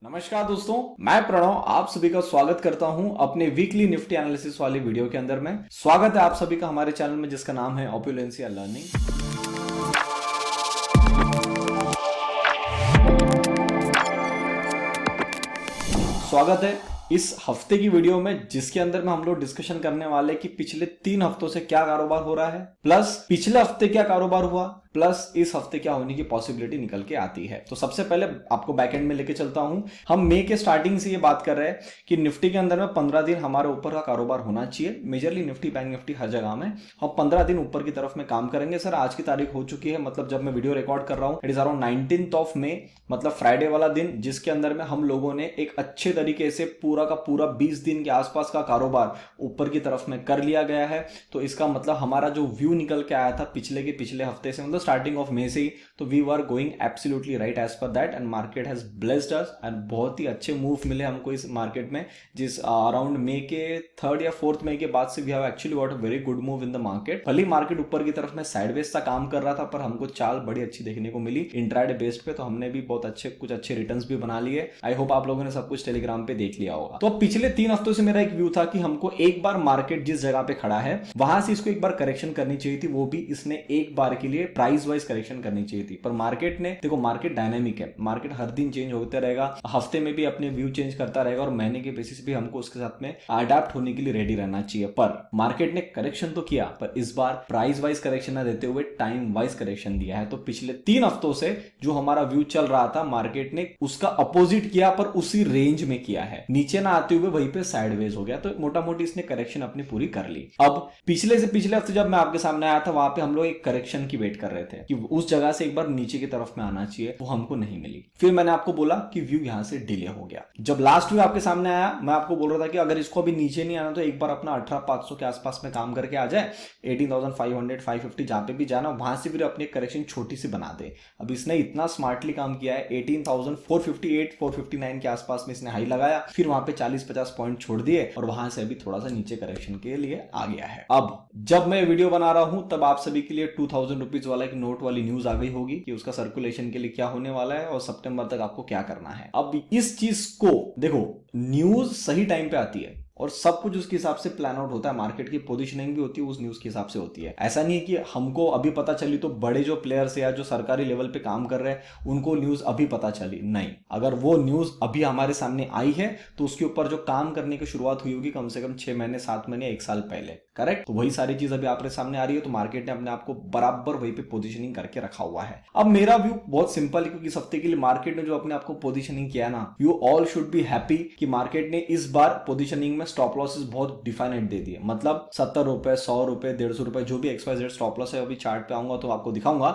नमस्कार दोस्तों, मैं प्रणव आप सभी का स्वागत करता हूं अपने वीकली निफ्टी एनालिसिस वाली वीडियो के अंदर में। स्वागत है आप सभी का हमारे चैनल में जिसका नाम है ऑप्युलेंसिया लर्निंग। स्वागत है इस हफ्ते की वीडियो में जिसके अंदर में हम लोग डिस्कशन करने वाले कि पिछले 3 हफ्तों से क्या कारोबार हो रहा है, प्लस पिछले हफ्ते क्या कारोबार हुआ, प्लस इस हफ्ते क्या होने की पॉसिबिलिटी निकल के आती है। तो सबसे पहले आपको बैकएंड में लेके चलता हूं। हम मई के स्टार्टिंग से ये बात कर रहे हैं कि निफ्टी के अंदर में 15 दिन हमारे ऊपर का कारोबार होना चाहिए। मेजरली निफ्टी, बैंक निफ्टी, हर जगह में हम 15 दिन ऊपर की तरफ में काम करेंगे। सर आज की तारीख हो चुकी है, मतलब जब मैं वीडियो रिकॉर्ड कर रहा हूं it is around 19th of May, मतलब फ्राइडे वाला दिन, जिसके अंदर में हम लोगों ने एक अच्छे तरीके से पूरा का पूरा 20 दिन के आसपास का कारोबार ऊपर की तरफ में कर लिया गया है। तो इसका मतलब हमारा जो व्यू निकल के आया था पिछले हफ्ते से, मतलब स्टार्टिंग ऑफ मई से, तो we were going absolutely right as per that and market has blessed us and बहुत ही अच्छे मूव मिले हमको इस मार्केट में। जिस अराउंड मई के 3rd या 4th मई के बाद से we have actually got a very good move in the market. भले मार्केट ऊपर की तरफ में साइडवेज सा काम कर रहा था, पर हमको चाल बड़ी अच्छी देखने को मिली इंट्राडे बेस्ड पे, तो हमने भी बहुत कुछ अच्छे रिटर्न्स भी बना लिए। आई होप आप लोगों ने सब कुछ टेलीग्राम पे देख लिया होगा। तो पिछले 3 हफ्तों से मेरा एक व्यू था कि हमको एक बार मार्केट जिस जगह पे खड़ा है वहां से इसको एक बार करेक्शन करनी चाहिए थी, वो भी इसने एक बार के लिए प्राइस वाइज करेक्शन करनी चाहिए थी। पर मार्केट ने, देखो मार्केट डायनामिक है, मार्केट हर दिन चेंज होते रहेगा, हफ्ते में भी अपने व्यू चेंज करता रहेगा और महीने के बेसिस भी हमको उसके साथ में अडेप्ट होने के लिए रेडी रहना चाहिए। पर मार्केट ने करेक्शन तो किया, पर इस बार प्राइस वाइज करेक्शन ना देते हुए टाइम वाइज करेक्शन दिया है। तो पिछले 3 हफ्तों से जो हमारा व्यू चल रहा था मार्केट ने उसका अपोजिट किया, पर उसी रेंज में किया है, नीचे ना आते हुए वहीं पे साइडवेज हो गया। तो मोटा मोटी इसने करेक्शन अपनी पूरी कर ली। अब पिछले हफ्ते जब मैं आपके सामने आया था वहां पे हम लोग एक करेक्शन की वेट कर रहे थे कि उस जगह से एक बार नीचे की तरफ में आना चाहिए, वो हमको नहीं मिली। फिर मैंने आपको बोला कि व्यू यहां से डिले हो गया। जब लास्ट व्यू आपके सामने आया मैं आपको बोल रहा था कि अगर इसको अभी नीचे नहीं आना तो एक बार अपना 18,500 के आसपास में काम करके आ जाए, 18,500 550 जहां पे भी जाना वहां से फिर अपनी करेक्शन छोटी सी बना दे। अब इसने इतना स्मार्टली काम किया है, 18,458 459 के आसपास में इसने हाई लगाया, फिर वहां पे 40-50 पॉइंट छोड़ दिए और वहां से अभी थोड़ा सा नीचे करेक्शन के लिए आ गया है। अब जब मैं वीडियो बना रहा हूं तब आप सभी के लिए 2000 रुपीज वाला एक नोट वाली न्यूज आ गई होगी कि उसका सर्कुलेशन के लिए क्या होने वाला है और सितंबर तक आपको क्या करना है। अब इस चीज को देखो, न्यूज सही टाइम पे आती है और सब कुछ उसके हिसाब से प्लान आउट होता है, मार्केट की पोजीशनिंग भी होती है उस न्यूज के हिसाब से होती है। ऐसा नहीं है कि हमको अभी पता चली तो बड़े जो प्लेयर्स या जो सरकारी लेवल पे काम कर रहे हैं उनको न्यूज अभी पता चली, नहीं। अगर वो न्यूज अभी हमारे सामने आई है तो उसके ऊपर जो काम करने की शुरुआत हुई होगी कम से कम 6 महीने 7 महीने 1 साल पहले, करेक्ट। तो वही सारी चीज अभी आपके सामने आ रही है, तो मार्केट ने अपने आप को बराबर वहीं पे पोजीशनिंग करके रखा हुआ है। अब मेरा व्यू बहुत सिंपल है, क्योंकि इस हफ्ते के लिए मार्केट ने जो अपने आप को पोजीशनिंग किया ना, you all should be happy कि मार्केट ने इस बार पोजीशनिंग में स्टॉप लॉसेस बहुत डिफाइनेट दे दिए। मतलब 70 रुपए, 100 रुपए, 150 रुपए, जो भी XYZ स्टॉप लॉस है, अभी चार्ट पे आऊंगा तो आपको दिखाऊंगा,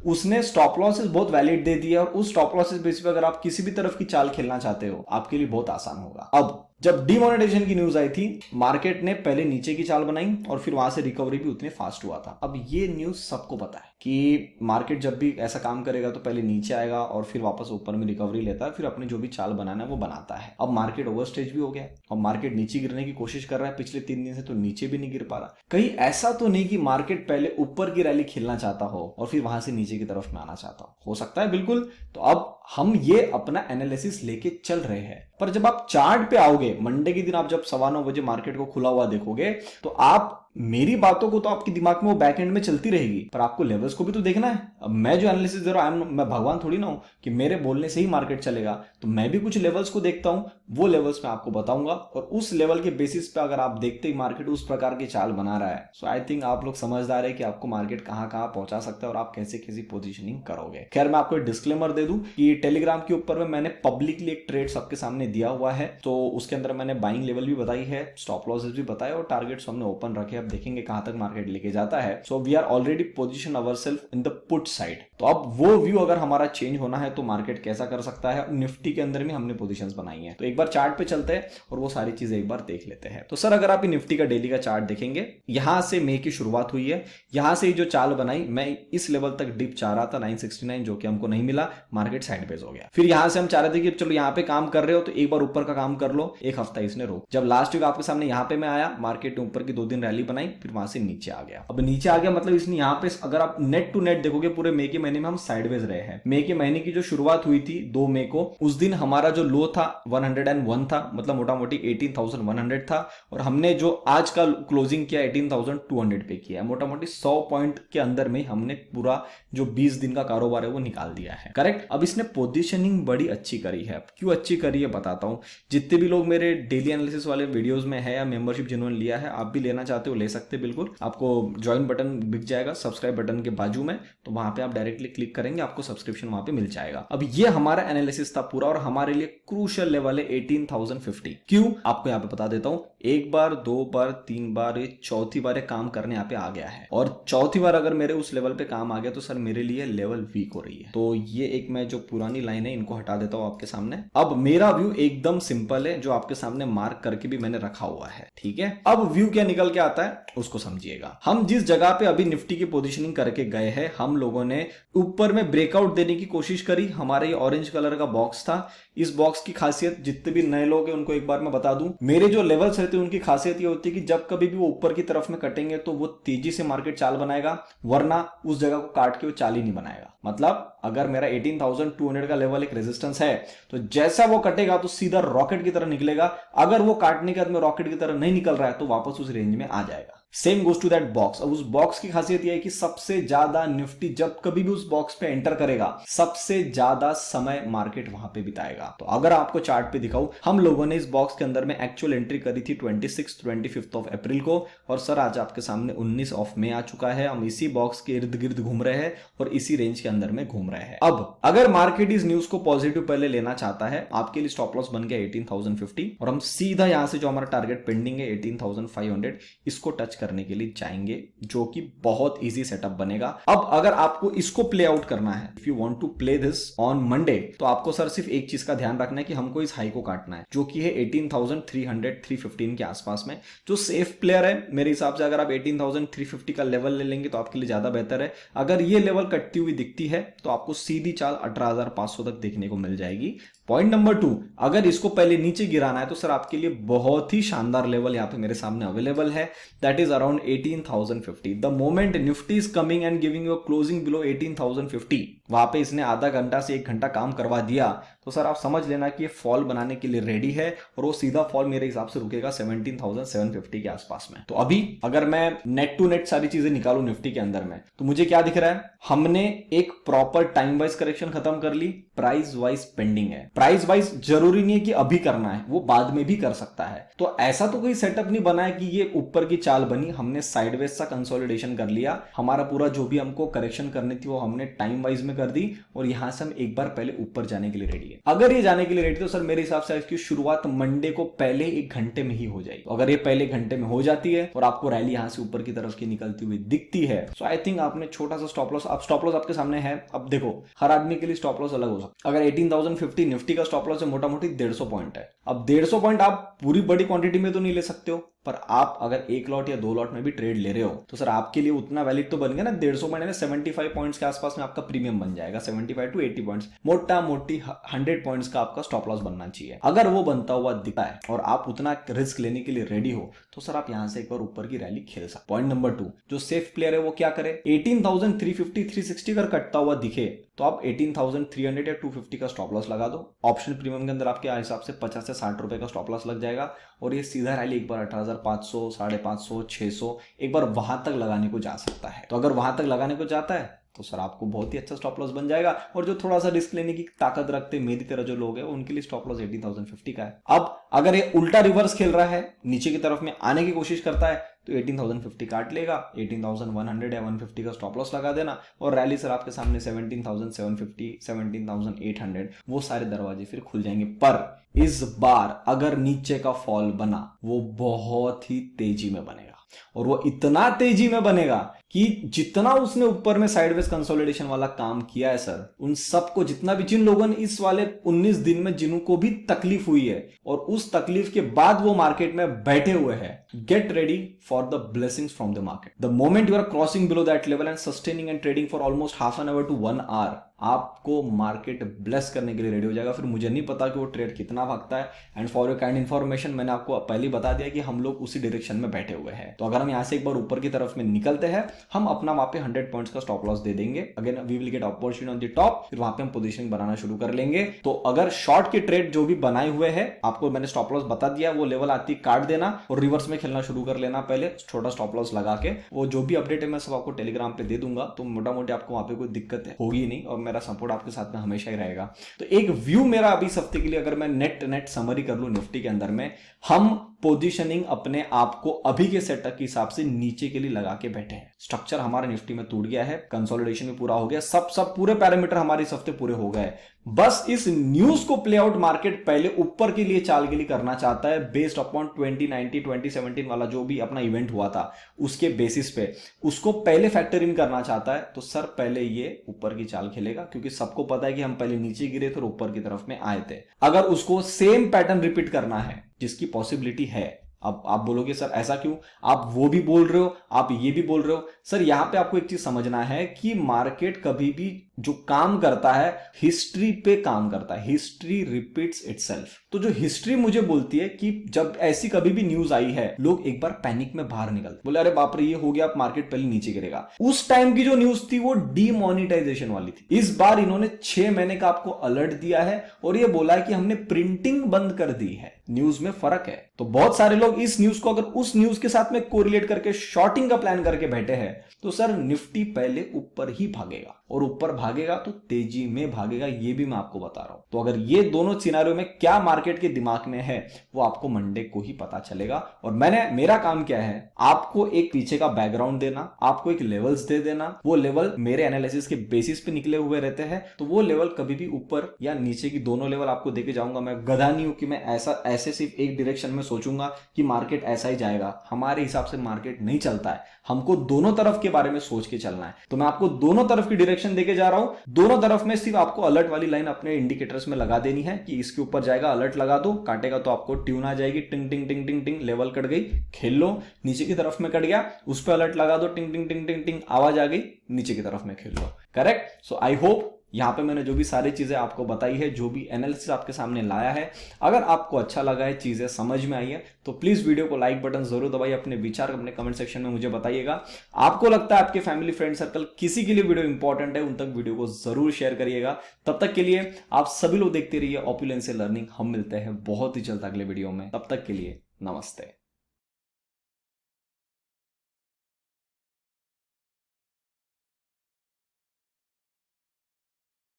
उसने स्टॉप लॉसेस बहुत वैलिड दे दिए और उस स्टॉप लॉसेस बेसिस पे अगर आप किसी भी तरफ की चाल खेलना चाहते हो आपके लिए बहुत आसान होगा। अब जब डिमोनेटाइजेशन की न्यूज आई थी मार्केट ने पहले नीचे की चाल बनाई और फिर वहां से रिकवरी भी उतने फास्ट हुआ था। अब ये न्यूज सबको पता है कि मार्केट जब भी ऐसा काम करेगा तो पहले नीचे आएगा और फिर वापस ऊपर में रिकवरी लेता है, फिर अपनी जो भी चाल बनाना है वो बनाता है। अब मार्केट ओवरस्टेज भी हो गया और मार्केट नीचे गिरने की कोशिश कर रहा है पिछले 3 दिन से, तो नीचे भी नहीं गिर पा रहा। कहीं ऐसा तो नहीं कि मार्केट पहले ऊपर की रैली खेलना चाहता हो और फिर वहां से नीचे की तरफ में आना चाहता हो सकता है बिल्कुल। तो अब हम ये अपना एनालिसिस लेके चल रहे हैं, पर जब आप चार्ट पे आओगे मंडे के दिन, आप जब 9:15 बजे मार्केट को खुला हुआ देखोगे तो आप मेरी बातों को तो आपके दिमाग में वो बैक एंड में चलती रहेगी, पर आपको लेवल्स को भी तो देखना है। अब मैं जो एनालिसिस दे रहा हूं, मैं भगवान थोड़ी ना हूं कि मेरे बोलने से ही मार्केट चलेगा, तो मैं भी कुछ लेवल्स को देखता हूं, वो लेवल्स मैं आपको बताऊंगा और उस लेवल के बेसिस पे अगर आप देखते ही मार्केट उस प्रकार की चाल बना रहा है, सो आई थिंक आप लोग समझदार है कि आपको मार्केट कहां पहुंचा सकता है और आप कैसे कैसी पोजीशनिंग करोगे। खैर मैं आपको एक डिस्क्लेमर दे दूं कि टेलीग्राम के ऊपर में मैंने पब्लिकली एक ट्रेड सबके सामने दिया हुआ है, तो उसके अंदर मैंने बाइंग लेवल भी बताई है, स्टॉप लॉसेस भी बताए और टारगेट्स हमने ओपन रखे। अब देखेंगे कहां तक मार्केट लेके जाता है। So we are already position ourself in the put side. तो अब वो व्यू अगर हमारा चेंज होना है तो मार्केट कैसा कर सकता है, निफ्टी के अंदर में हमने पोजीशंस बनाई है। तो एक बार चार्ट पे चलते हैं और वो सारी चीजें एक बार देख लेते हैं। तो सर अगर आप निफ्टी का डेली का चार्ट देखेंगे, यहां से मई की शुरुआत हुई है, यहां से जो चाल बनाई, मैं इस लेवल तक डिप चाह रहा था 969, जो कि हमको नहीं मिला, मार्केट साइडवेज हो गया। फिर यहां से हम चाह रहे थे कि चलो यहां पे काम कर रहे हो तो एक बार ऊपर का काम कर लो, एक हफ्ता इसने रोक। जब लास्ट वीक आपके सामने यहां पे मैं आया, मार्केट ने ऊपर की 2 दिन रैली बनाई, फिर वहां से नीचे आ गया। अब नीचे आ गया मतलब इसने यहाँ पे अगर आप नेट टू नेट देखोगे पूरे मई के महीने में हम साइडवेज रहे हैं। मई के महीने की जो शुरुआत हुई थी 2 मई को, उस दिन हमारा जो लो था 101 था, मतलब मोटा मोटी 18,100 था, और हमने जो आज का क्लोजिंग किया 18,200 पे किया, मोटा मोटी 100 पॉइंट के अंदर में हमने पूरा जो 20 दिन का कारोबार है वो निकाल दिया है। करेक्ट। अब इसने पोजीशनिंग बड़ी अच्छी करी है। क्यों अच्छी करी है बताता हूं। जितने भी लोग मेरे डेली एनालिसिस वाले वीडियोस में है या मेंबरशिप जिन्होंने लिया है, आप भी लेना चाहते हो ले सकते हैं बिल्कुल। आपको ज्वाइन बटन दिख जाएगा सब्सक्राइब बटन के बाजू में, तो वहां पे आप डायरेक्टली क्लिक करेंगे, आपको सब्सक्रिप्शन वहां पे मिल जाएगा। अब ये हमारा एनालिसिस था पूरा, और हमारे लिए क्रूशियल लेवल है 18,050। क्यों आपको यहाँ पे बता देता हूं। एक बार, दो बार, तीन बार, ये चौथी बार काम करने यहाँ पे आ गया है, और चौथी बार अगर मेरे उस लेवल पे काम आ गया तो सर मेरे लिए लेवल वीक हो रही है। तो ये एक मैं जो पुरानी लाइन है इनको हटा देता हूं आपके सामने। अब मेरा व्यू एकदम सिंपल है, जो आपके सामने मार्क करके भी मैंने रखा हुआ है, ठीक है। अब व्यू क्या निकल के आता है उसको समझिएगा। हम जिस जगह पे अभी निफ्टी की पोजीशनिंग करके गए हैं, हम लोगों ने ऊपर में ब्रेकआउट देने की कोशिश करी। हमारे ये ऑरेंज कलर का बॉक्स था। इस बॉक्स की खासियत जितने भी नए लोग हैं उनको एक बार मैं बता दूं, मेरे जो लेवल्स रहते हैं उनकी खासियत ये होती है कि जब कभी भी वो ऊपर की तरफ में कटेंगे तो वो तेजी से मार्केट चाल बनाएगा, वरना उस जगह को काट के वो चाल ही नहीं बनाएगा। मतलब अगर मेरा 18,200 का लेवल एक रेजिस्टेंस है, तो जैसा वो कटेगा तो सीधा रॉकेट की तरह निकलेगा। अगर वो काटने के बाद में रॉकेट की तरह नहीं निकल रहा है तो वापस उस रेंज में आ जाएगा। Same goes to that box. अब उस बॉक्स की खासियत यह है कि सबसे ज्यादा निफ्टी जब कभी भी उस बॉक्स पे एंटर करेगा, सबसे ज्यादा समय मार्केट वहां पे बिताएगा। तो अगर आपको चार्ट पे दिखाऊं, हम लोगों ने इस बॉक्स के अंदर में एक्चुअल एंट्री करी थी 25 ऑफ अप्रैल को, और सर आज आपके सामने 19 ऑफ मई आ चुका है। हम इसी बॉक्स के इर्द गिर्द घूम रहे हैं और इसी रेंज के अंदर में घूम रहे हैं। अब अगर मार्केट इस न्यूज को पॉजिटिव पहले लेना चाहता है, आपके लिए स्टॉप लॉस बन गया 18,050, और हम सीधा यहां से जो हमारा टारगेट पेंडिंग है 18,500, इसको टच करने के लिए जाएंगे, जो कि बहुत इजी सेटअप बनेगा। अब अगर आपको इसको प्ले आउट करना है, if you want to play this on Monday, तो आपको सर सिर्फ एक चीज का ध्यान रखना है कि हमको इस हाई को काटना है, जो कि है 18,300-315 के आसपास में। जो सेफ प्लेयर है मेरे हिसाब से, अगर आप 18,350 का लेवल ले लेंगे तो आपके लिए ज्यादा बेहतर है। अगर ये लेवल कटती हुई दिखती है तो आपको सीधी चाल 18,500 तक देखने को मिल जाएगी। पॉइंट नंबर 2, अगर इसको पहले नीचे गिराना है तो सर आपके लिए बहुत ही शानदार लेवल यहां पे मेरे सामने अवेलेबल है, that is around 18,050। The moment Nifty is coming and giving you closing below 18,050, वहां पे इसने आधा घंटा से 1 घंटा काम करवा दिया, तो सर आप समझ लेना कि ये फॉल बनाने के लिए रेडी है, और वो सीधा फॉल मेरे हिसाब से रुकेगा 17,750 के आसपास में। तो अभी अगर मैं नेट टू नेट सारी चीजें निकालू निफ्टी के अंदर में, तो मुझे क्या दिख रहा है, हमने एक प्रॉपर टाइम वाइज करेक्शन खत्म कर ली, प्राइस वाइज पेंडिंग है। प्राइस वाइज जरूरी नहीं है कि अभी करना है, वो बाद में भी कर सकता है। तो ऐसा तो कोई सेटअप नहीं बना है कि ये ऊपर की चाल बनी, हमने साइडवेज सा कंसोलिडेशन कर लिया, हमारा पूरा जो भी हमको करेक्शन करनी थी वो हमने टाइम वाइज में कर दी, और यहां से हम एक बार पहले ऊपर जाने के लिए रेडी है। अगर ये जाने के लिए रेडी तो सर मेरे हिसाब से इसकी शुरुआत मंडे को पहले 1 घंटे में ही हो जाएगी। तो अगर ये पहले घंटे में हो जाती है और आपको रैली यहां से ऊपर की तरफ की निकलती हुई दिखती है, सो आई थिंक आपने छोटा सा स्टॉप लॉस, अब स्टॉप लॉस आपके सामने है। अब देखो हर आदमी के लिए स्टॉप लॉस अलग हो सकता है। अगर 18,050 निफ्टी का स्टॉप लॉस है, मोटा मोटी 150 पॉइंट है। अब 150 पॉइंट आप पूरी बड़ी क्वांटिटी में तो नहीं ले सकते हो, पर आप अगर 1 लॉट या 2 लॉट में भी ट्रेड ले रहे हो तो सर आपके लिए उतना वैलिड तो बन गया ना। 150 पॉइंट में 75 पॉइंट्स के आसपास में आपका प्रीमियम बन जाएगा, 75 to 80 पॉइंट्स, मोटा मोटी 100 पॉइंट्स का आपका स्टॉप लॉस बनना चाहिए। अगर वो बनता हुआ दिखता है और आप उतना रिस्क लेने के लिए रेडी हो, तो सर आप यहां से एक बार ऊपर की रैली खेल सकते। पॉइंट नंबर 2, जो सेफ प्लेयर है वो क्या करे, 18,350 360 अगर कटता हुआ दिखे तो आप 18,300 या 250 का स्टॉप लॉस लगा दो। ऑप्शन प्रीमियम के अंदर आपके हिसाब से 50 से 60 रुपए का स्टॉप लॉस लग जाएगा, और ये सीधा रैली एक बार 18,500, 550, 600 एक बार वहां तक लगाने को जा सकता है। तो अगर वहां तक लगाने को जाता है तो सर आपको बहुत ही अच्छा स्टॉप लॉस बन जाएगा। और जो थोड़ा सा रिस्क लेने की ताकत रखते हैं मेरी तरह जो लोग हैं, उनके लिए स्टॉप लॉस 18,050 का है। अब अगर ये उल्टा रिवर्स खेल रहा है, नीचे की तरफ में आने की कोशिश करता है, तो 18,050 काट लेगा, 18,100 या 150 का स्टॉप लॉस लगा देना, और रैली सर आपके सामने 17,750, 17,800 वो सारे दरवाजे फिर खुल जाएंगे। पर इस बार अगर नीचे का फॉल बना, वो बहुत ही तेजी में बनेगा, और वो इतना तेजी में बनेगा कि जितना उसने ऊपर में साइडवेज कंसोलिडेशन वाला काम किया है सर, उन सबको, जितना भी, जिन लोगों ने इस वाले 19 दिन में जिनको भी तकलीफ हुई है और उस तकलीफ के बाद वो मार्केट में बैठे हुए हैं, get ready for the blessings from the market. The moment you are crossing below that level and sustaining and trading for almost half an hour to 1 hour, आपको मार्केट ब्लेस करने के लिए रेडी हो जाएगा। फिर मुझे नहीं पता कि वो ट्रेड कितना भागता है। And for your kind information, मैंने आपको पहले ही बता दिया कि हम लोग उसी डायरेक्शन में बैठे हुए हैं। तो अगर हम यहाँ से एक बार ऊपर की तरफ में निकलते हैं, हम अपना वहां पे 100 पॉइंट्स का स्टॉप लॉस दे देंगे। Again we will get opportunity on the top, फिर वहां पे हम पोजीशन बनाना शुरू कर लेंगे। तो अगर शॉर्ट के ट्रेड जो भी बनाए हुए हैं, आपको मैंने स्टॉप लॉस बता दिया, वो लेवल आती काट देना और रिवर्स में खेलना शुरू कर लेना। पहले छोटा स्टॉप लॉस लगा के, वो जो भी अपडेट है मैं सब आपको टेलीग्राम पे दे दूंगा। तो मोटा मोटी आपको वहां पे कोई दिक्कत होगी नहीं और मेरा सपोर्ट आपके साथ में हमेशा ही रहेगा। तो एक व्यू मेरा अभी इस हफ्ते के लिए, अगर मैं नेट समरी कर लूं निफ्टी के अंदर में, हम पोजीशनिंग अपने आप को अभी के सेटअप के हिसाब से नीचे के लिए लगा के बैठे हैं। स्ट्रक्चर हमारे निफ्टी में टूट गया है, कंसोलिडेशन भी पूरा हो गया, सब पूरे पैरामीटर हमारे इस हफ्ते पूरे हो गए। बस इस न्यूज को प्ले आउट मार्केट पहले ऊपर के लिए चाल के लिए करना चाहता है, बेस्ड अपॉन 2019 2017 वाला जो भी अपना इवेंट हुआ था उसके बेसिस पे उसको पहले फैक्टर इन करना चाहता है। तो सर पहले ये ऊपर की चाल खेलेगा, क्योंकि सबको पता है कि हम पहले नीचे गिरे थे और ऊपर की तरफ में आए थे। अगर उसको सेम पैटर्न रिपीट करना है, जिसकी पॉसिबिलिटी है, अब आप बोलोगे सर ऐसा क्यों, आप वो भी बोल रहे हो, आप ये भी बोल रहे हो। सर यहां पे आपको एक चीज समझना है कि मार्केट कभी भी जो काम करता है हिस्ट्री पे काम करता है, हिस्ट्री रिपीट्स इटसेल्फ। तो जो हिस्ट्री मुझे बोलती है कि जब ऐसी कभी भी न्यूज आई है, लोग एक बार पैनिक में बाहर निकलते, बोले अरे बाप रे ये हो गया, अब मार्केट पहले नीचे गिरेगा। उस टाइम की जो न्यूज थी वो डीमोनेटाइजेशन वाली थी। इस बार इन्होंने 6 महीने का आपको अलर्ट दिया है और ये बोला है कि हमने प्रिंटिंग बंद कर दी है। न्यूज में फर्क है। तो बहुत सारे लोग इस न्यूज को अगर उस न्यूज के साथ में कोरिलेट करके शॉर्टिंग का प्लान करके बैठे हैं, तो सर निफ्टी पहले ऊपर ही भागेगा और ऊपर भागेगा तो तेजी में भागेगा, ये भी मैं आपको बता रहा हूं। तो अगर ये दोनों सिनेरियो में क्या मार्केट के दिमाग में है वो आपको मंडे को ही पता चलेगा। और मेरा काम क्या है, आपको एक पीछे का बैकग्राउंड देना, आपको एक लेवल्स दे देना। वो लेवल मेरे एनालिसिस के बेसिस पे निकले हुए रहते हैं, तो वो लेवल कभी भी ऊपर या नीचे की दोनों लेवल आपको देके जाऊंगा। मैं गधा नहीं हूं कि मैं ऐसे सिर्फ एक डायरेक्शन में सोचूंगा कि मार्केट ऐसा ही जाएगा। हमारे हिसाब से मार्केट नहीं चलता है, हमको दोनों तरफ के बारे में सोच के चलना है। तो मैं आपको दोनों तरफ की डायरेक्शन देके जा रहा हूं। दोनों तरफ में सिर्फ आपको अलर्ट वाली लाइन अपने इंडिकेटर्स में लगा देनी है कि इसके ऊपर जाएगा, अलर्ट लगा दो, काटेगा तो आपको ट्यून आ जाएगी, टिंग टिंग टिंग टिंग टिंग, लेवल कट गई, खेल लो। नीचे की तरफ में कट गया, उस पर अलर्ट लगा दो, टिंग टिंग टिंग टिंग टिंग, आवाज आ गई, नीचे की तरफ में खेल लो। करेक्ट। सो आई होप यहां पे मैंने जो भी सारी चीजें आपको बताई है, जो भी एनालिसिस आपके सामने लाया है, अगर आपको अच्छा लगा है, चीजें समझ में आई है, तो प्लीज वीडियो को लाइक बटन जरूर दबाइए। अपने विचार अपने कमेंट सेक्शन में मुझे बताइएगा। आपको लगता है आपके फैमिली फ्रेंड सर्कल किसी के लिए वीडियो इंपॉर्टेंट है, उन तक वीडियो को जरूर शेयर करिएगा। तब तक के लिए आप सभी लोग देखते रहिए ऑपुलेंस से लर्निंग। हम मिलते हैं बहुत ही जल्द अगले वीडियो में। तब तक के लिए नमस्ते।